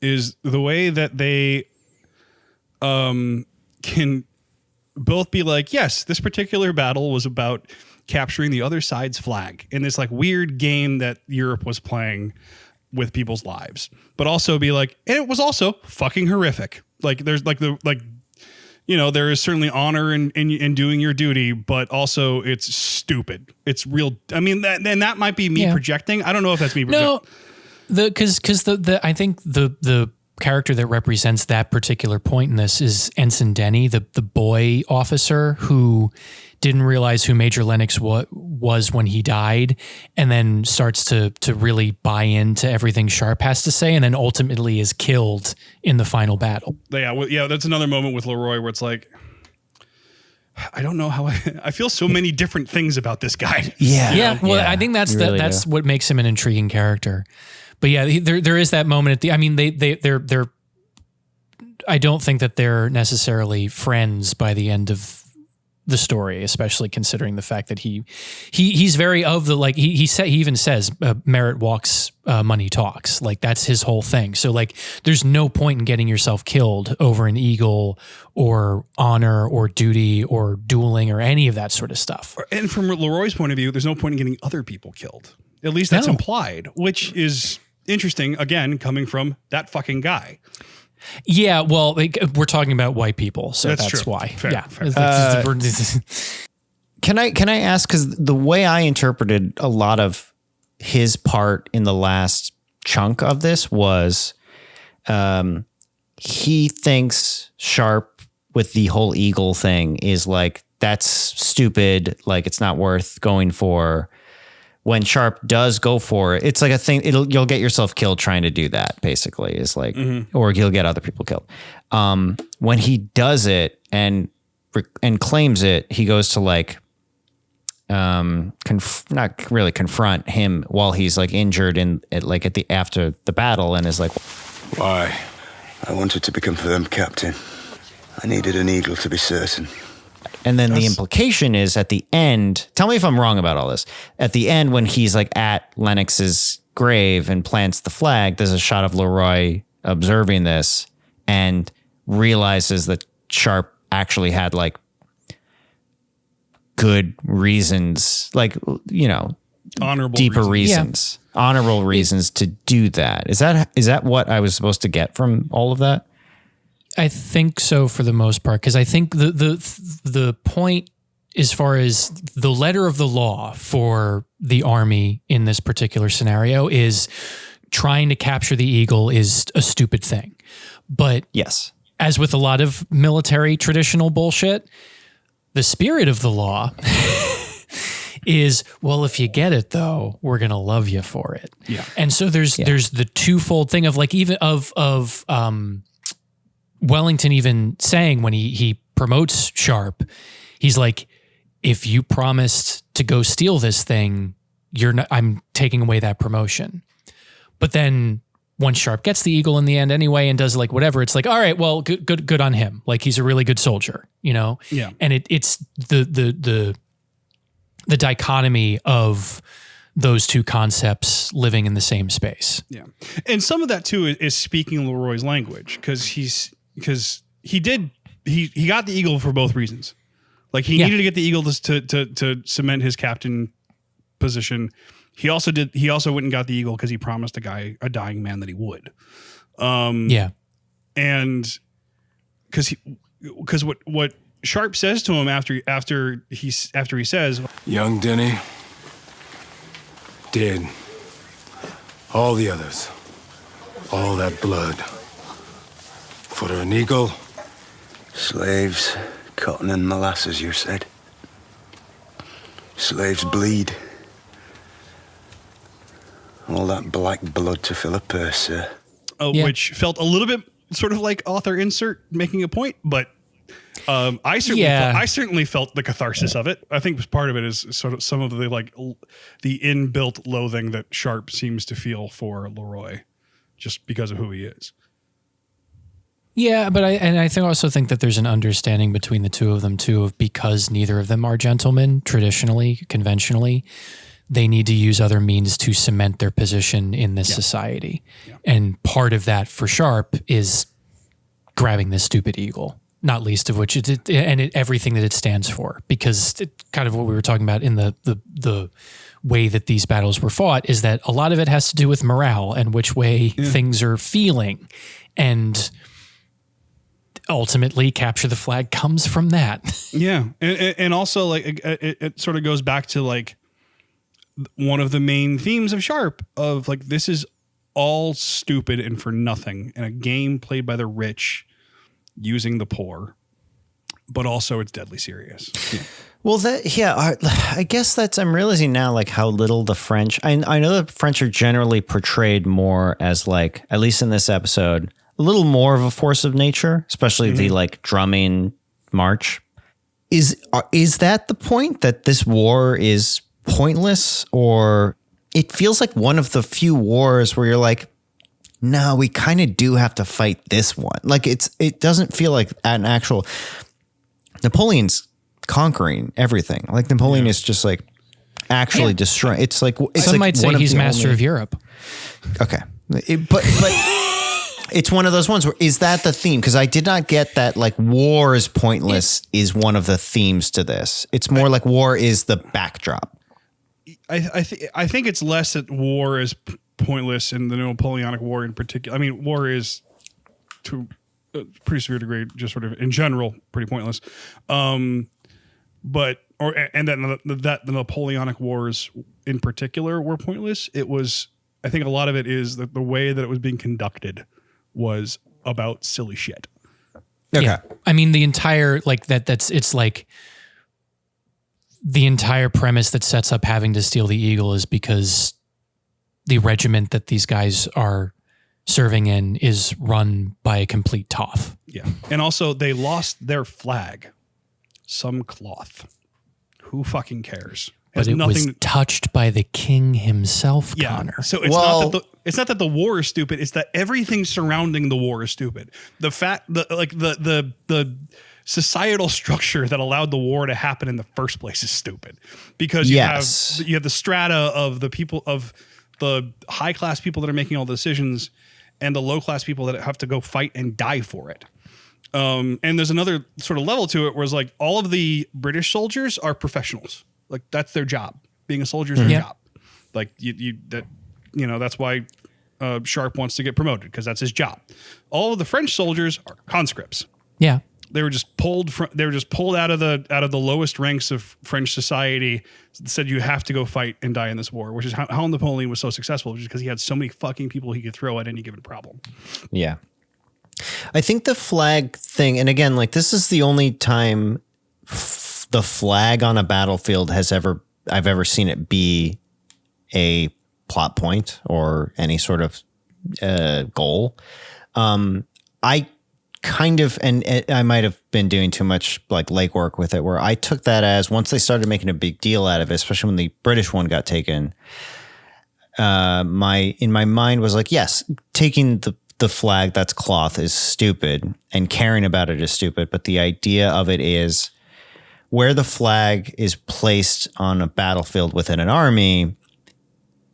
is the way that they can both be like, yes, this particular battle was about capturing the other side's flag in this like weird game that Europe was playing with people's lives, but also be like, and it was also fucking horrific. Like there's there is certainly honor in doing your duty, but also it's stupid. It's real. I mean, that might be me projecting. I don't know if that's me projecting. No, because I think the character that represents that particular point in this is Ensign Denny, the boy officer who didn't realize who Major Lennox was when he died, and then starts to really buy into everything Sharpe has to say, and then ultimately is killed in the final battle. Yeah, that's another moment with Leroy where it's like, I don't know how I feel so many different things about this guy. Yeah. Well, I think that's what makes him an intriguing character. But yeah, there is that moment at the. I mean, they're. I don't think that they're necessarily friends by the end of the story, especially considering the fact that he's very of the like he even says merit walks, money talks. Like that's his whole thing. So like, there's no point in getting yourself killed over an eagle or honor or duty or dueling or any of that sort of stuff. And from Leroy's point of view, there's no point in getting other people killed. At least that's implied, which is interesting. Again, coming from that fucking guy. Yeah, well, we're talking about white people, so that's true. Why. Fair. Can I ask, because the way I interpreted a lot of his part in the last chunk of this was he thinks Sharpe with the whole eagle thing is like, that's stupid, like it's not worth going for. When Sharpe does go for it, it's like a thing. You'll get yourself killed trying to do that. Basically, is like, or you'll get other people killed. When he does it and claims it, he goes to like, not really confront him while he's like injured after the battle, and is like, Why? I wanted to become firm captain. I needed an eagle to be certain. And then the implication is at the end, tell me if I'm wrong about all this. At the end, when he's like at Lennox's grave and plants the flag, there's a shot of Leroy observing this and realizes that Sharpe actually had like good reasons, like, you know, honorable deeper reasons, honorable reasons to do that. Is that what I was supposed to get from all of that? I think so for the most part, because I think the point as far as the letter of the law for the army in this particular scenario is trying to capture the eagle is a stupid thing. But yes, as with a lot of military traditional bullshit, the spirit of the law is, well, if you get it though, we're going to love you for it. Yeah. And so there's the twofold thing of like, even of Wellington even saying when he promotes Sharpe, he's like, if you promised to go steal this thing, I'm taking away that promotion. But then once Sharpe gets the eagle in the end anyway and does like whatever, it's like, all right, well, good on him. Like he's a really good soldier, you know? Yeah. And it's the dichotomy of those two concepts living in the same space. Yeah. And some of that too is speaking Leroy's language, because he got the eagle for both reasons. Like he needed to get the eagle to cement his captain position. He also went and got the eagle because he promised a dying man that he would. And because what Sharpe says to him after he says, Young Denny, dead. All the others, all that blood. For an eagle. Slaves, cotton and molasses, you said. Slaves bleed. All that black blood to fill a purse, sir. Which felt a little bit sort of like author insert making a point, but I certainly felt the catharsis of it. I think part of it is sort of some of the the inbuilt loathing that Sharpe seems to feel for Leroy, just because of who he is. Yeah, but I also think that there's an understanding between the two of them too, of because neither of them are gentlemen traditionally, conventionally, they need to use other means to cement their position in this society. Yeah. And part of that for Sharpe is grabbing this stupid eagle, not least of which everything that it stands for, because kind of what we were talking about in the way that these battles were fought is that a lot of it has to do with morale and which way things are feeling. And ultimately capture the flag comes from that. Yeah. And also like it sort of goes back to like one of the main themes of Sharpe of like, this is all stupid and for nothing, and a game played by the rich using the poor, but also it's deadly serious. Yeah. Well, I guess I'm realizing now like how little the French, I know the French are generally portrayed more as like, at least in this episode, a little more of a force of nature, especially the like drumming march. Is that the point, that this war is pointless? Or it feels like one of the few wars where you're like, no, we kind of do have to fight this one. Like it doesn't feel like an actual Napoleon's conquering everything. Like Napoleon is just like actually destroying. It's like some might say he's master of Europe. Okay, but it's one of those ones where, is that the theme? Because I did not get that like war is pointless is one of the themes to this. It's more like war is the backdrop. I think it's less that war is pointless in the Napoleonic War in particular. I mean, war is to a pretty severe degree, just sort of in general, pretty pointless. That the Napoleonic Wars in particular were pointless. It was, I think a lot of it is that the way that it was being conducted was about silly shit. Okay. Yeah. I mean, the entire it's like the entire premise that sets up having to steal the eagle is because the regiment that these guys are serving in is run by a complete toff. Yeah. And also they lost their flag. Some cloth. Who fucking cares? But it was touched by the king himself, Connor. So it's not that It's not that the war is stupid. It's that everything surrounding the war is stupid. The societal structure that allowed the war to happen in the first place is stupid, because you have the strata of the people, of the high class people that are making all the decisions, and the low class people that have to go fight and die for it. And there's another sort of level to it where it's like all of the British soldiers are professionals. Like that's their job. Being a soldier is their job. Like that's why Sharpe wants to get promoted, because that's his job. All of the French soldiers are conscripts. Yeah. They were just pulled out of the lowest ranks of French society. Said you have to go fight and die in this war, which is how Napoleon was so successful, just because he had so many fucking people he could throw at any given problem. Yeah. I think the flag thing, and again, like this is the only time the flag on a battlefield I've ever seen it be a plot point or any sort of goal. I kind of, and I might have been doing too much like legwork with it, where I took that as, once they started making a big deal out of it, especially when the British one got taken, in my mind was like, yes, taking the flag that's cloth is stupid and caring about it is stupid. But the idea of it is where the flag is placed on a battlefield within an army,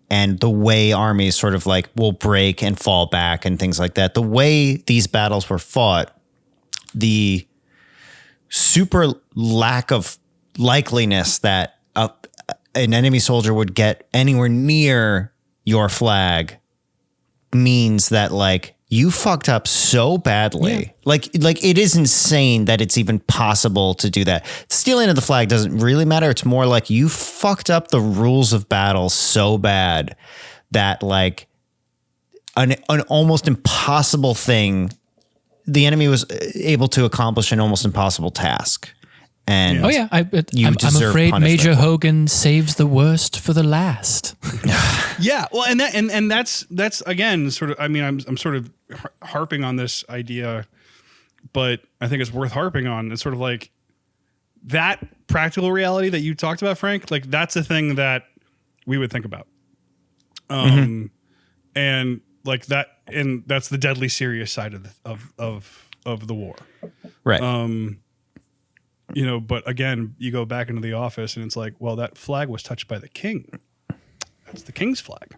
and the way armies sort of like will break and fall back and things like that. The way these battles were fought, the super lack of likeliness that an enemy soldier would get anywhere near your flag means that like you fucked up so badly. Yeah. Like it is insane that it's even possible to do that. Stealing of the flag doesn't really matter. It's more like you fucked up the rules of battle so bad that like an almost impossible thing, the enemy was able to accomplish an almost impossible task. And I'm afraid Major Hogan saves the worst for the last. Yeah, well, and that's again sort of. I mean, I'm sort of harping on this idea, but I think it's worth harping on. It's sort of like that practical reality that you talked about, Frank. Like that's a thing that we would think about, and like that, and that's the deadly serious side of the war, right? But again, you go back into the office and it's like, well, that flag was touched by the king. That's the king's flag.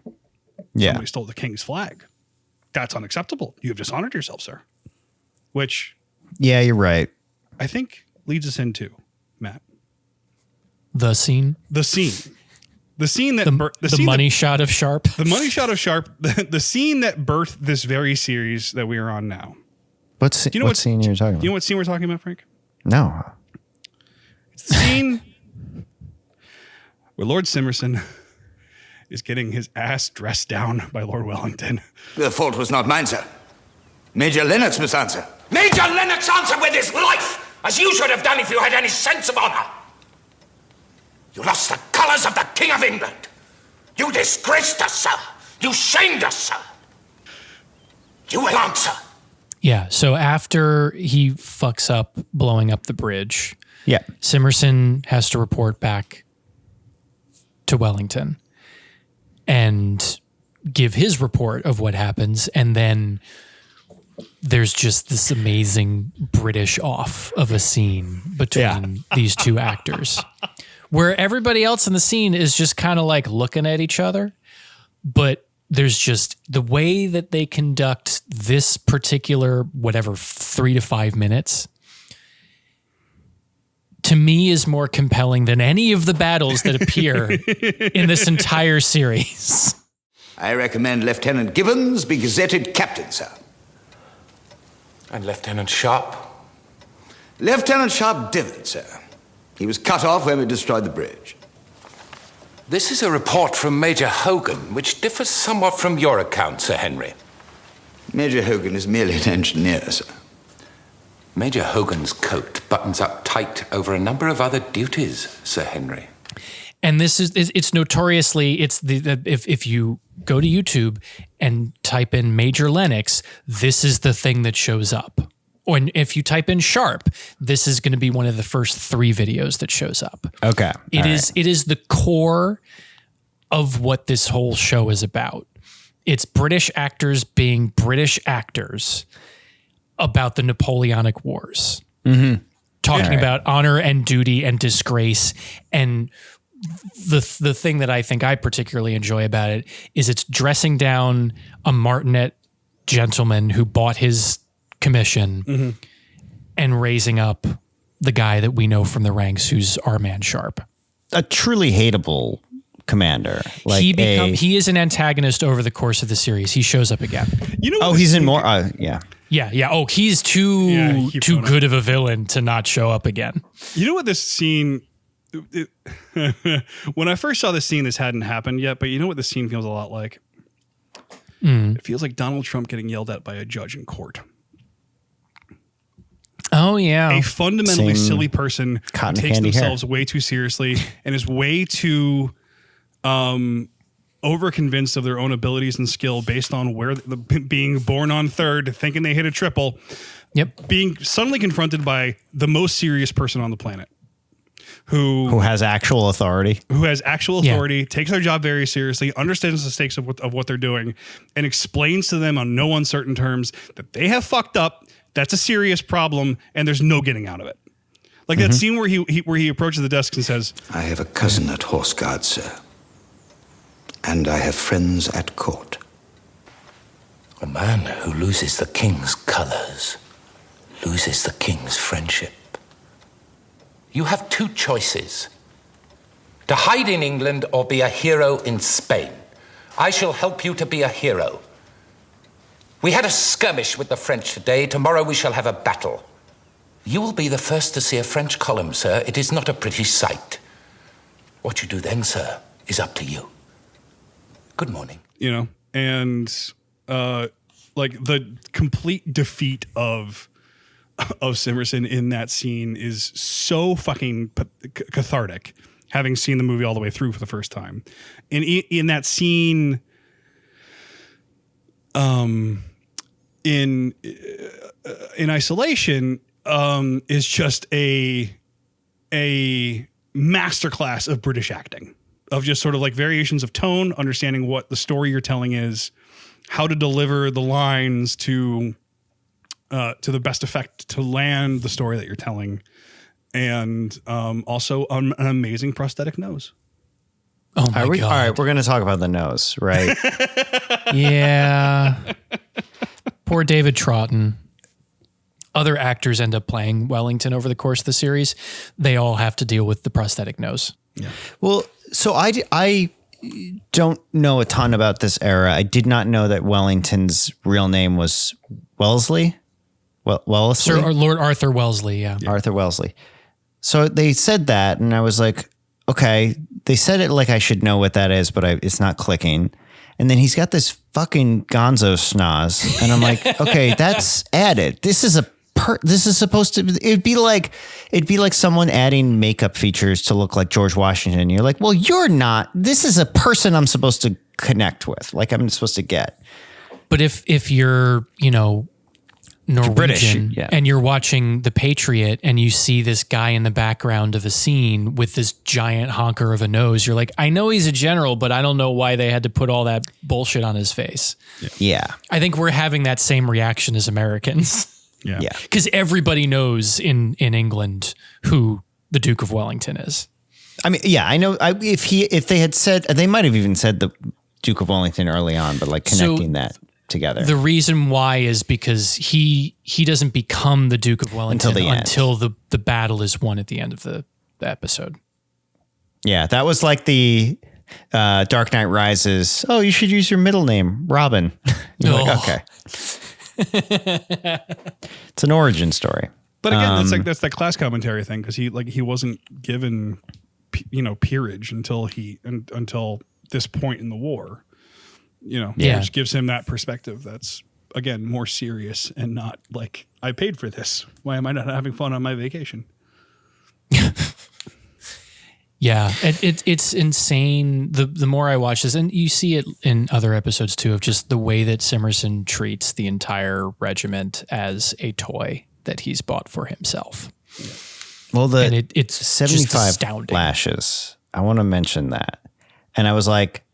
Yeah. Somebody stole the king's flag. That's unacceptable. You have dishonored yourself, sir. Which, yeah, you're right. I think leads us into, Matt, the scene that the money shot of Sharpe. The money shot of Sharpe. The scene that birthed this very series that we are on now. What scene you're talking about? Do you know what scene we're talking about, Frank? No. It's the scene where Lord Simmerson is getting his ass dressed down by Lord Wellington. The fault was not mine, sir. Major Lennox must answer. Major Lennox answered with his life, as you should have done if you had any sense of honor. You lost the colours of the King of England. You disgraced us, sir. You shamed us, sir. You will answer. Yeah, so after he fucks up blowing up the bridge, Simmerson has to report back to Wellington and give his report of what happens, and then there's just this amazing British off of a scene between these two actors, where everybody else in the scene is just kind of like looking at each other, but there's just the way that they conduct this particular, 3 to 5 minutes, to me is more compelling than any of the battles that appear in this entire series. I recommend Lieutenant Gibbons be gazetted captain, sir. And Lieutenant Sharpe? Lieutenant Sharpe didn't, sir. He was cut off when we destroyed the bridge. This is a report from Major Hogan, which differs somewhat from your account, Sir Henry. Major Hogan is merely an engineer, sir. Major Hogan's coat buttons up tight over a number of other duties, Sir Henry. And it's notoriously, if you go to YouTube and type in Major Lennox, this is the thing that shows up. Or if you type in Sharpe, this is going to be one of the first 3 videos that shows up. Okay. It is the core of what this whole show is about. It's British actors being British actors about the Napoleonic Wars. Mm-hmm. Talking about honor and duty and disgrace. And the thing that I think I particularly enjoy about it is it's dressing down a martinet gentleman who bought his commission and raising up the guy that we know from the ranks who's our man Sharpe. A truly hateable commander. Like he is an antagonist over the course of the series. He shows up again. You know? He's in more. Yeah. Yeah. Oh, he's too good of a villain to not show up again. You know what this scene? When I first saw this scene, this hadn't happened yet. But you know what this scene feels a lot like? It feels like Donald Trump getting yelled at by a judge in court. Oh, yeah. A fundamentally silly person who takes themselves way too seriously and is way too overconvinced of their own abilities and skill based on where being born on third, thinking they hit a triple. Yep. Being suddenly confronted by the most serious person on the planet. Who has actual authority. Takes their job very seriously, understands the stakes of what they're doing, and explains to them on no uncertain terms that they have fucked up. That's a serious problem, and there's no getting out of it. Like that scene where he approaches the desk and says, I have a cousin at Horse Guard, sir. And I have friends at court. A man who loses the king's colours loses the king's friendship. You have two choices. To hide in England or be a hero in Spain. I shall help you to be a hero. We had a skirmish with the French today. Tomorrow we shall have a battle. You will be the first to see a French column, sir. It is not a pretty sight. What you do then, sir, is up to you. Good morning. You know, and like the complete defeat of Simmerson in that scene is so fucking cathartic, having seen the movie all the way through for the first time. And in that scene, in isolation, is just a masterclass of British acting, of just sort of like variations of tone, understanding what the story you're telling is, how to deliver the lines to the best effect to land the story that you're telling, and also an amazing prosthetic nose. Oh my God. All right, we're going to talk about the nose, right? Yeah. Poor David Troughton. Other actors end up playing Wellington over the course of the series. They all have to deal with the prosthetic nose. Yeah. Well, so I don't know a ton about this era. I did not know that Wellington's real name was Wellesley. Wellesley? Sir Lord Arthur Wellesley, yeah. Arthur Wellesley. So they said that, and I was like, okay, they said it like I should know what that is, but it's not clicking. And then he's got this fucking gonzo schnoz, and I'm like, okay, that's added. This is supposed to. It'd be like someone adding makeup features to look like George Washington. You're like, well, you're not. This is a person I'm supposed to connect with. Like I'm supposed to get. But if you're, Norwegian British, yeah. and you're watching The Patriot and you see this guy in the background of a scene with this giant honker of a nose, you're like, I know he's a general, but I don't know why they had to put all that bullshit on his face. Yeah. I think we're having that same reaction as Americans. Yeah. Because everybody knows in England who the Duke of Wellington is. I mean, yeah, I know. If they had said, they might have even said the Duke of Wellington early on, but like connecting that together. The reason why is because he doesn't become the Duke of Wellington until the battle is won at the end of the episode. Yeah, that was like the Dark Knight Rises. Oh, you should use your middle name, Robin. You're like, okay. It's an origin story. But again, that's that class commentary thing, because he wasn't given peerage until this point in the war. Which gives him that perspective that's, again, more serious and not like, I paid for this. Why am I not having fun on my vacation? Yeah, it's insane. The more I watch this, and you see it in other episodes too, of just the way that Simmerson treats the entire regiment as a toy that he's bought for himself. Well, it's 75 just astounding. lashes. I want to mention that. And I was like,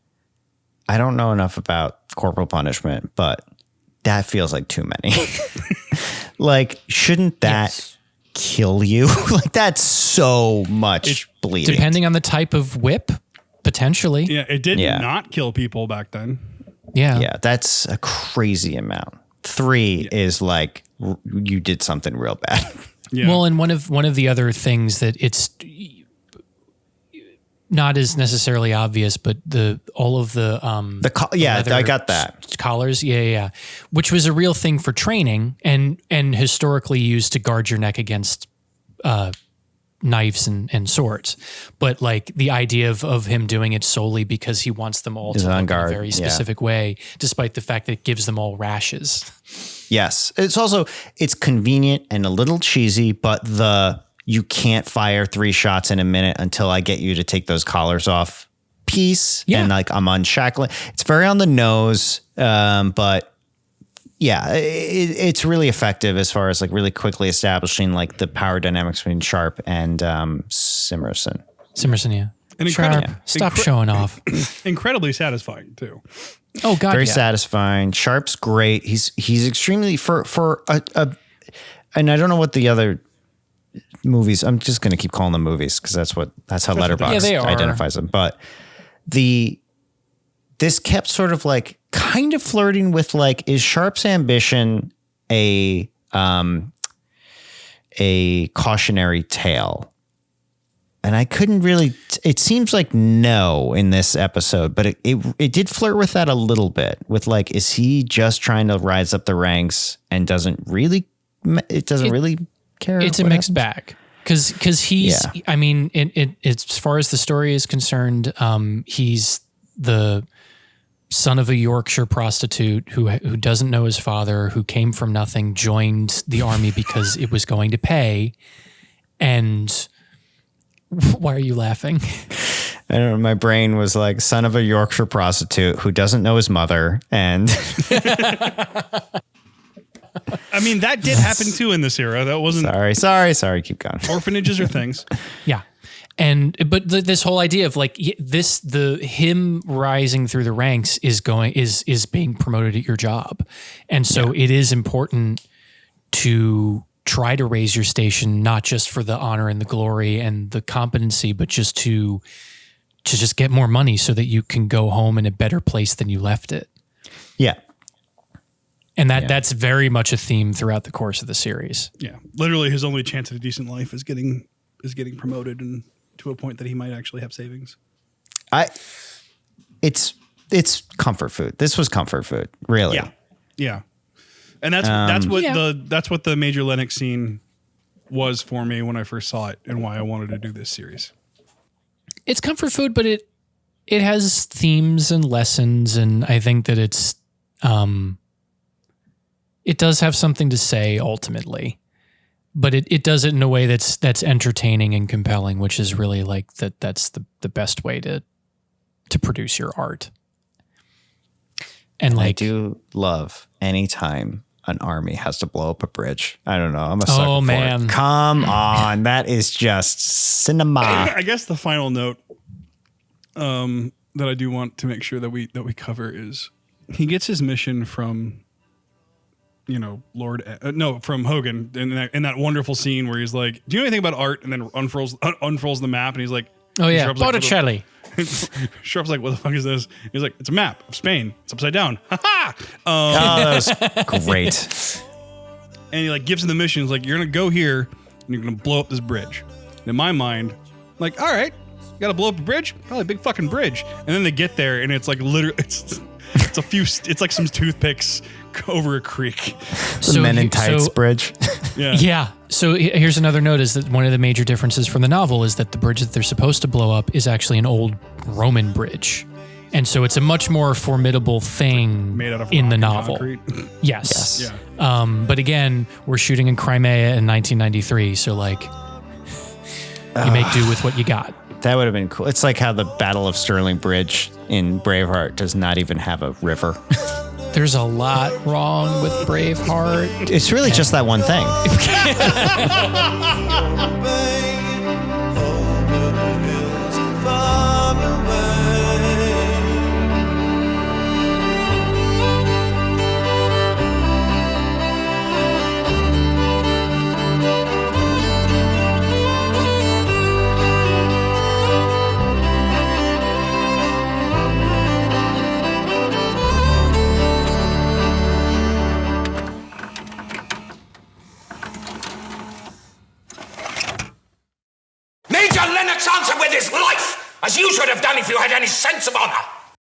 I don't know enough about corporal punishment, but that feels like too many. Like, shouldn't that kill you? Like, that's so much bleeding. Depending on the type of whip, potentially. Yeah, it did not kill people back then. Yeah. Yeah, that's a crazy amount. 3 is like you did something real bad. Yeah. Well, and one of the other things that it's not as necessarily obvious, but all of the I got that. Collars, which was a real thing for training and historically used to guard your neck against knives and swords. But like the idea of him doing it solely because he wants them all to look in a very specific way, despite the fact that it gives them all rashes. Yes. It's convenient and a little cheesy, but you can't fire 3 shots in a minute until I get you to take those collars off piece. Yeah. And like I'm unshackling. It's very on the nose. But yeah, it's really effective as far as like really quickly establishing like the power dynamics between Sharpe and Simerson. Simerson, yeah. And Sharpe, stop showing off. Incredibly satisfying too. Oh God, very satisfying. Sharpe's great. He's extremely for and I don't know what the other movies. I'm just going to keep calling them movies because that's how Letterboxd identifies them. But this kept sort of like kind of flirting with like, is Sharpe's ambition a cautionary tale? And I couldn't really, it seems like no in this episode, but it did flirt with that a little bit with like, is he just trying to rise up the ranks and doesn't really care? It's a mixed bag. Cause he's, I mean, it's as far as the story is concerned, he's the son of a Yorkshire prostitute who doesn't know his father, who came from nothing, joined the army because it was going to pay. And why are you laughing? I don't know. My brain was like son of a Yorkshire prostitute who doesn't know his mother. And I mean, that did happen too in this era. That wasn't sorry. Keep going. Orphanages are things. Yeah. But this whole idea of like him rising through the ranks is being promoted at your job. And so it is important to try to raise your station, not just for the honor and the glory and the competency, but just to just get more money so that you can go home in a better place than you left it. Yeah. And that's very much a theme throughout the course of the series. Yeah. Literally his only chance at a decent life is getting promoted and to a point that he might actually have savings. It's comfort food. This was comfort food, really. Yeah. Yeah. And that's what the Major Lennox scene was for me when I first saw it and why I wanted to do this series. It's comfort food, but it has themes and lessons, and I think that it does have something to say ultimately. But it does it in a way that's entertaining and compelling, which is really like that's the best way to produce your art. And like, I do love anytime an army has to blow up a bridge. I don't know. I'm a sucker for man. it. Come on. That is just cinema. I guess the final note that I do want to make sure that we cover is he gets his mission from from Hogan in that wonderful scene where he's like, do you know anything about art? And then unfurls the map and he's like, oh yeah, Botticelli. Sharpe's like, what the fuck is this? He's like, it's a map of Spain. It's upside down. Ha that was great. And he like gives him the mission. He's like, you're going to go here and you're going to blow up this bridge. And in my mind, like, all right, you got to blow up a bridge? Probably a big fucking bridge. And then they get there and it's like literally, it's like some toothpicks over a creek. The Men in Tights bridge. Yeah. So here's another note is that one of the major differences from the novel is that the bridge that they're supposed to blow up is actually an old Roman bridge. And so it's a much more formidable thing made out of in the novel. Yes. Yeah. But again, we're shooting in Crimea in 1993. So like you make do with what you got. That would have been cool. It's like how the Battle of Stirling Bridge in Braveheart does not even have a river. There's a lot wrong with Braveheart. It's really just that one thing. Lennox answer with his life, as you should have done if you had any sense of honor.